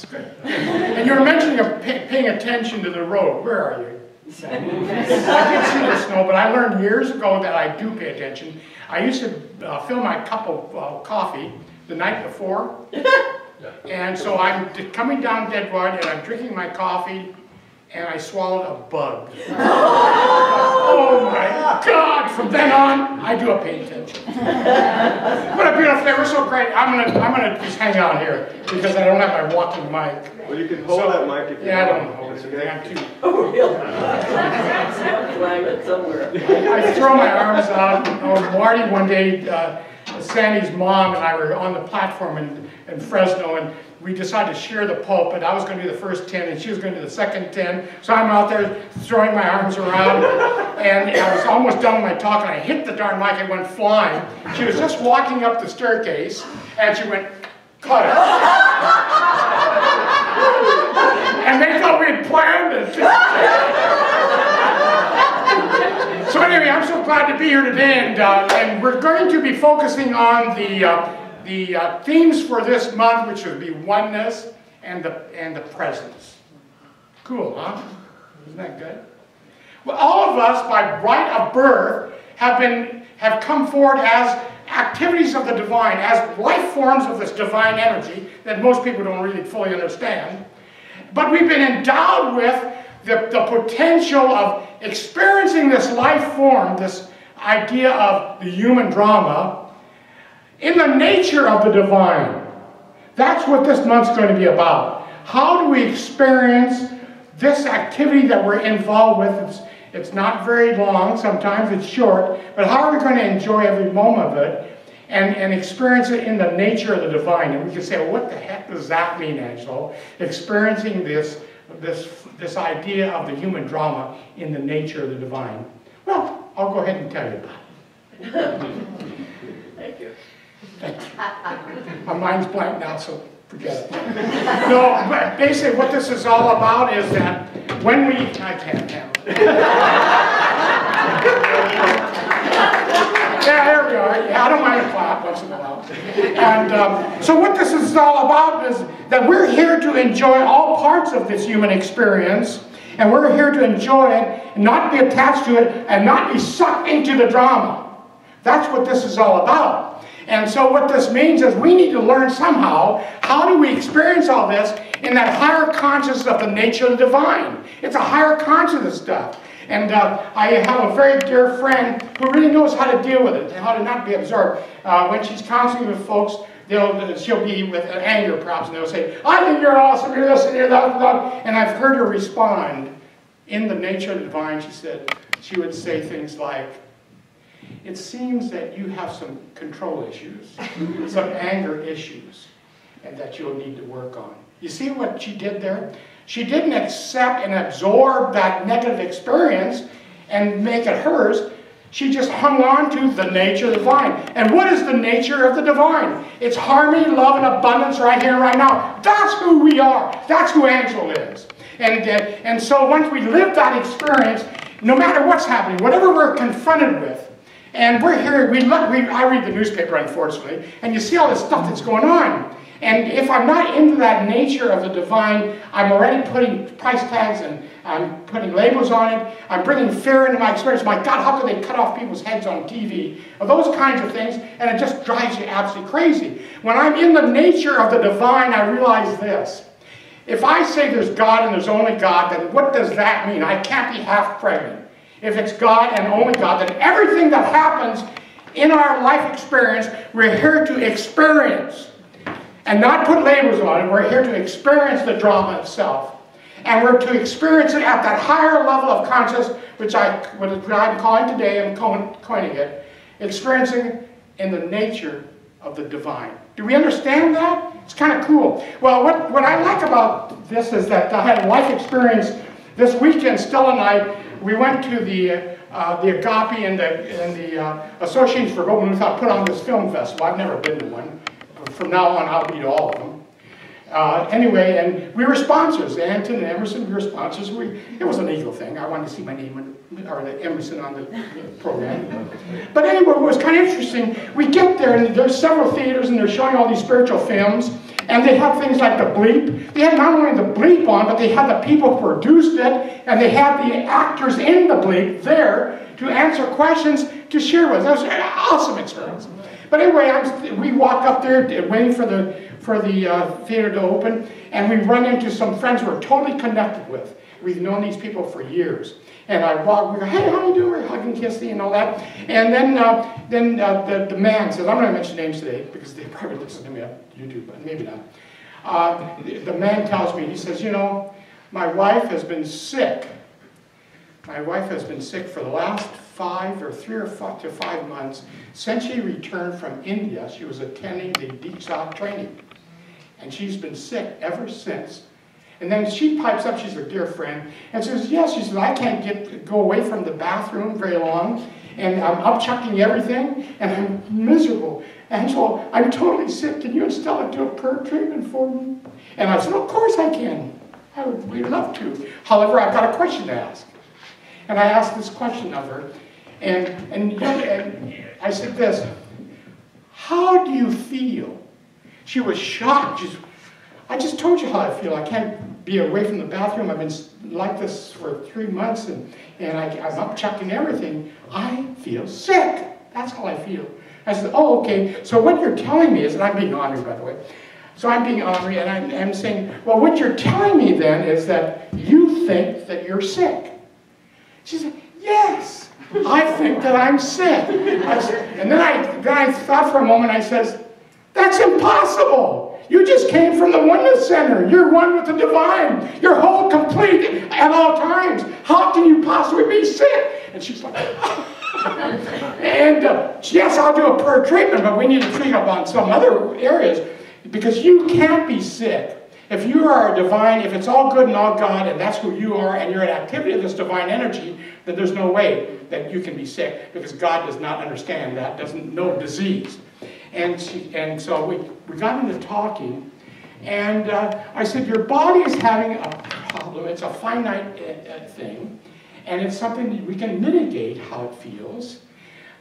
That's good. And you were mentioning paying attention to the road. Where are you? I didn't see the snow, but I learned years ago that I do pay attention. I used to fill my cup of coffee the night before. And so I'm coming down Deadwood and I'm drinking my coffee and I swallowed a bug. Oh my God! From then on, I do pay attention. What a beautiful day! We're so great. I'm gonna just hang out here because I don't have my walking mic. Well, you can hold that mic if you want. I don't hold it. I'm too. Oh, really? Somewhere. I throw my arms out. Marty one day, Sandy's mom and I were on the platform in Fresno, and we decided to share the pulpit. I was going to do the first 10, and she was going to do the second 10. So I'm out there throwing my arms around, and I was almost done with my talk, and I hit the darn mic and went flying. She was just walking up the staircase, and she went, cut it. And they thought we had planned it. So anyway, I'm so glad to be here today, and we're going to be focusing on the themes for this month, which would be oneness and the presence. Cool, huh? Isn't that good? Well, all of us, by right of birth, have come forward as activities of the divine, as life forms of this divine energy that most people don't really fully understand. But we've been endowed with the potential of experiencing this life form, this idea of the human drama, in the nature of the divine. That's what this month's going to be about. How do we experience this activity that we're involved with? It's not very long, sometimes it's short, but how are we going to enjoy every moment of it and experience it in the nature of the divine? And we can say, well, what the heck does that mean, Angelo? Experiencing this idea of the human drama in the nature of the divine. Well, I'll go ahead and tell you about it. Thank you. My mind's blank now, so forget it. No, but basically what this is all about is that when we... I can't handle it. Yeah, there we go. Yeah, I don't mind a clap once in a while. And so what this is all about is that we're here to enjoy all parts of this human experience, and we're here to enjoy it, and not be attached to it, and not be sucked into the drama. That's what this is all about. And so what this means is we need to learn somehow, how do we experience all this in that higher consciousness of the nature of the divine? It's a higher consciousness stuff. And I have a very dear friend who really knows how to deal with it, and how to not be absorbed. When she's counseling with folks, she'll be with anger perhaps, and they'll say, I think you're awesome, you're this and you're that, and I've heard her respond in the nature of the divine. She would say things like, it seems that you have some control issues, some anger issues, and that you'll need to work on. You see what she did there? She didn't accept and absorb that negative experience and make it hers. She just hung on to the nature of the divine. And what is the nature of the divine? It's harmony, love, and abundance right here, right now. That's who we are. That's who Angel is. And so once we live that experience, no matter what's happening, whatever we're confronted with, and we're here, I read the newspaper, unfortunately, and you see all this stuff that's going on. And if I'm not into that nature of the divine, I'm already putting price tags and I'm putting labels on it. I'm bringing fear into my experience. My God, how could they cut off people's heads on TV? Or those kinds of things, and it just drives you absolutely crazy. When I'm in the nature of the divine, I realize this. If I say there's God and there's only God, then what does that mean? I can't be half pregnant. If it's God and only God, then everything that happens in our life experience, we're here to experience. And not put labels on it. We're here to experience the drama itself. And we're to experience it at that higher level of consciousness, which I'm calling today, I'm coining it, experiencing in the nature of the divine. Do we understand that? It's kind of cool. Well, what I like about this is that I had a life experience this weekend. Stella and I, we went to the Agape and the Association for Global New Thought put on this film festival. I've never been to one. From now on, I'll be to all of them. Anyway, and we were sponsors. Anton and Emerson, we were sponsors. It was an ego thing. I wanted to see my name or the Emerson on the program. But anyway, it was kind of interesting. We get there, and there's several theaters, and they're showing all these spiritual films. And they had things like the bleep. They had not only the bleep on, but they had the people who produced it, and they had the actors in the bleep there to answer questions to share with us. That was an awesome experience. But anyway, we walk up there waiting for the theater to open, and we run into some friends we're totally connected with. We've known these people for years. And I walk, we go, hey, how you doing? We're hugging, kissing, and all that. And then the man says, I'm not going to mention names today because they probably listen to me on YouTube, but maybe not. The man tells me, he says, you know, my wife has been sick. My wife has been sick for the last 3 to 5 months. Since she returned from India, she was attending the Deeksha training. And she's been sick ever since. And then she pipes up, she's a dear friend, and says, yes, she says, I can't go away from the bathroom very long, and I'm upchucking everything, and I'm miserable. And so I'm totally sick. Can you install a prayer treatment for me? And I said, of course I can. We'd love to. However, I've got a question to ask. And I asked this question of her, and I said this, how do you feel? She was shocked. I just told you how I feel. I can't be away from the bathroom. I've been like this for 3 months, and I'm up checking everything. I feel sick. That's how I feel. I said, oh, okay. So what you're telling me is, and I'm being honored, by the way. So I'm being honored, and I'm saying, well, what you're telling me then is that you think that you're sick. She said, yes, I think that I'm sick. And then I thought for a moment, I says, that's impossible. You just came from the Oneness Center. You're one with the divine. You're whole, complete at all times. How can you possibly be sick? And she's like, and yes, I'll do a prayer treatment, but we need to treat up on some other areas because you can't be sick. If you are a divine, if it's all good and all God, and that's who you are, and you're an activity of this divine energy, then there's no way that you can be sick because God does not understand that, doesn't know disease. And so we got into talking, and I said, your body is having a problem. It's a finite thing, and it's something that we can mitigate how it feels.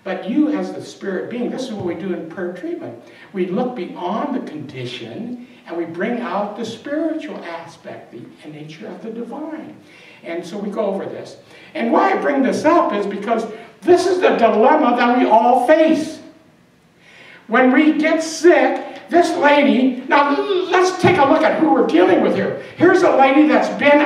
But you as the spirit being, this is what we do in prayer treatment. We look beyond the condition, and we bring out the spiritual aspect, the nature of the divine. And so we go over this. And why I bring this up is because this is the dilemma that we all face. When we get sick, this lady, now let's take a look at who we're dealing with here. Here's a lady that's been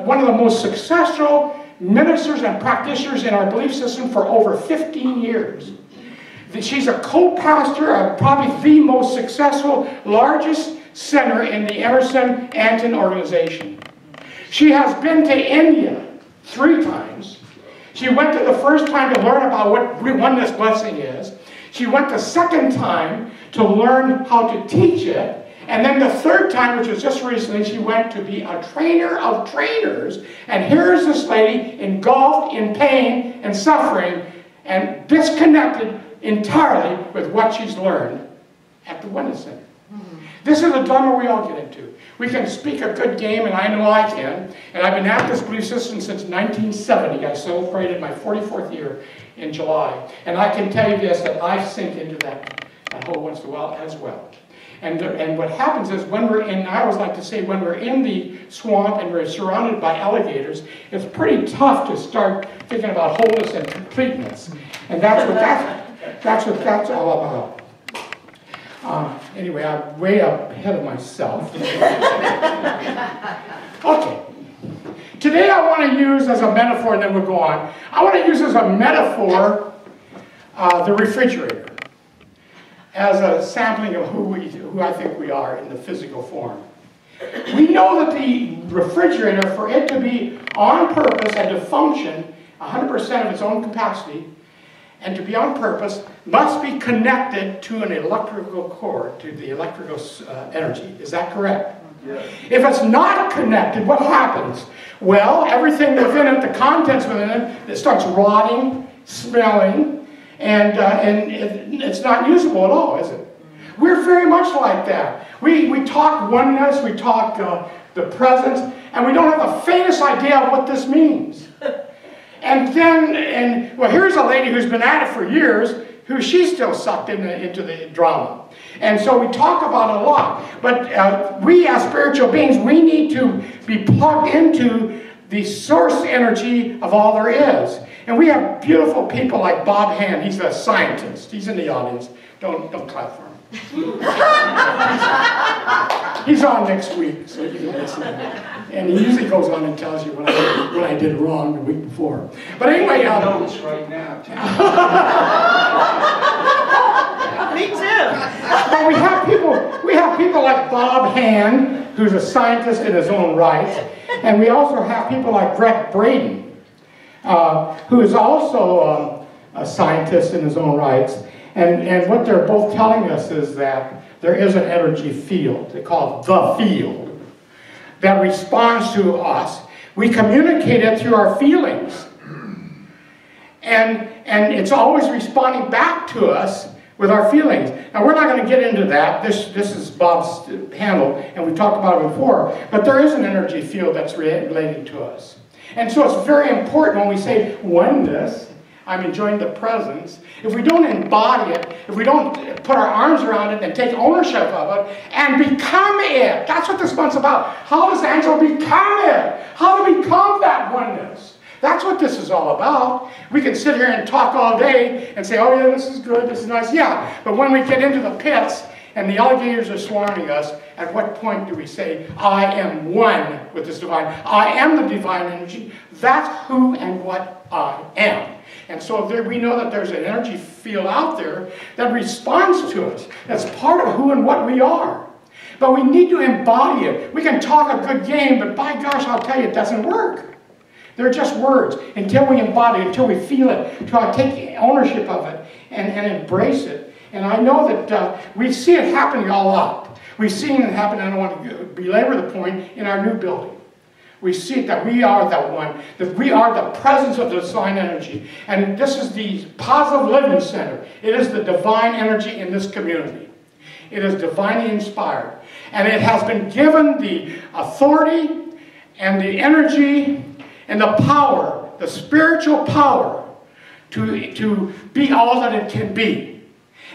one of the most successful ministers and practitioners in our belief system for over 15 years. She's a co-pastor of probably the most successful, largest center in the Emerson Anton organization. She has been to India 3 times. She went to the first time to learn about what oneness blessing is. She went the second time to learn how to teach it. And then the third time, which was just recently, she went to be a trainer of trainers. And here's this lady engulfed in pain and suffering and disconnected entirely with what she's learned at the Oneness Center. This is a dilemma we all get into. We can speak a good game, and I know I can. And I've been at this belief system since 1970. I celebrated my 44th year in July. And I can tell you this, that I sink into that whole once in a while as well. And what happens is when we're in, I always like to say, when we're in the swamp and we're surrounded by alligators, it's pretty tough to start thinking about wholeness and completeness. And that's what that's all about. Anyway, I'm way up ahead of myself. Okay. Today I want to use as a metaphor, and then we'll go on. I want to use as a metaphor the refrigerator as a sampling of who I think we are in the physical form. We know that the refrigerator, for it to be on purpose and to function 100% of its own capacity, and to be on purpose, must be connected to an electrical cord, to the electrical energy. Is that correct? Yes. If it's not connected, what happens? Well, everything within it, the contents within it, it starts rotting, smelling, and it's not usable at all, is it? We're very much like that. We talk oneness, we talk the presence, and we don't have the faintest idea of what this means. Well, here's a lady who's been at it for years, who she's still sucked into the drama. And so we talk about it a lot. But we as spiritual beings, we need to be plugged into the source energy of all there is. And we have beautiful people like Bob Hand. He's a scientist. He's in the audience. Don't clap for him. He's on next week, so you can listen. And he usually goes on and tells you what I did wrong the week before. But anyway, notes right now. Me too. But we have people like Bob Hand, who's a scientist in his own right, and we also have people like Greg Braden, who is also a scientist in his own rights. And what they're both telling us is that there is an energy field, they call it the field, that responds to us. We communicate it through our feelings. And it's always responding back to us with our feelings. Now, we're not going to get into that. This is Bob's handle, and we talked about it before. But there is an energy field that's related to us. And so it's very important when we say oneness, I'm enjoying the presence. If we don't embody it, if we don't put our arms around it and take ownership of it and become it, that's what this month's about. How does Angela become it? How to become that oneness? That's what this is all about. We can sit here and talk all day and say, oh yeah, this is good, this is nice. Yeah, but when we get into the pits and the alligators are swarming us, at what point do we say, I am one with this divine? I am the divine energy. That's who and what I am. And so we know that there's an energy field out there that responds to us. That's part of who and what we are. But we need to embody it. We can talk a good game, but by gosh, I'll tell you, it doesn't work. They're just words. Until we embody it, until we feel it, until I take ownership of it and embrace it. And I know that we see it happening a lot. We've seen it happen, I don't want to belabor the point, in our new building. We see that we are that one, that we are the presence of the divine energy. And this is the Positive Living Center. It is the divine energy in this community. It is divinely inspired. And it has been given the authority and the energy and the power, the spiritual power, to be all that it can be.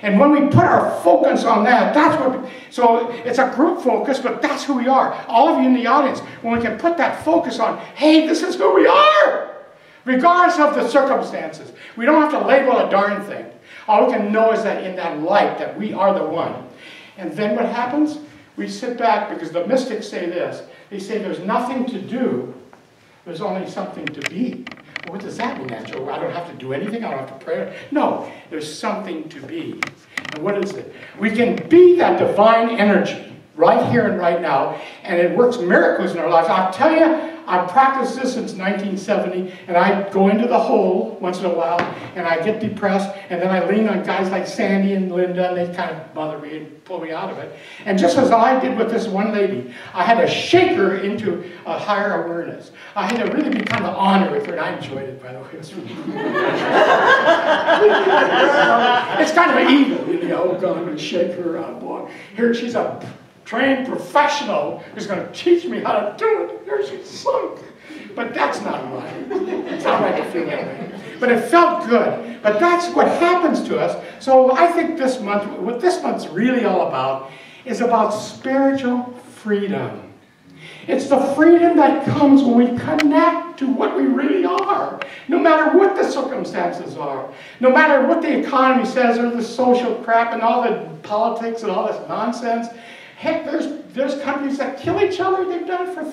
And when we put our focus on that, that's what, so it's a group focus, but that's who we are. All of you in the audience, when we can put that focus on, hey, this is who we are, regardless of the circumstances. We don't have to label a darn thing. All we can know is that in that light, that we are the one. And then what happens? We sit back, because the mystics say this. They say there's nothing to do, there's only something to be. Well, what does that mean, Angela? I don't have to do anything, I don't have to pray. No, there's something to be. And what is it? We can be that divine energy right here and right now, and it works miracles in our lives. I'll tell you, I've practiced this since 1970, and I go into the hole once in a while, and I get depressed, and then I lean on guys like Sandy and Linda, and they kind of bother me and pull me out of it. And just as I did with this one lady, I had to shake her into a higher awareness. I had to really be kind of honored with her, and I enjoyed it, by the way. It's kind of evil, you know, go and shake her out. Boy, here she's a trained professional who's going to teach me how to do it. Here she's sunk. But that's not right. It's not right to feel that way. But it felt good. But that's what happens to us. So I think this month, what this month's really all about, is about spiritual freedom. It's the freedom that comes when we connect to what we really are. No matter what the circumstances are. No matter what the economy says or the social crap and all the politics and all this nonsense. Heck, there's countries that kill each other. They've done it for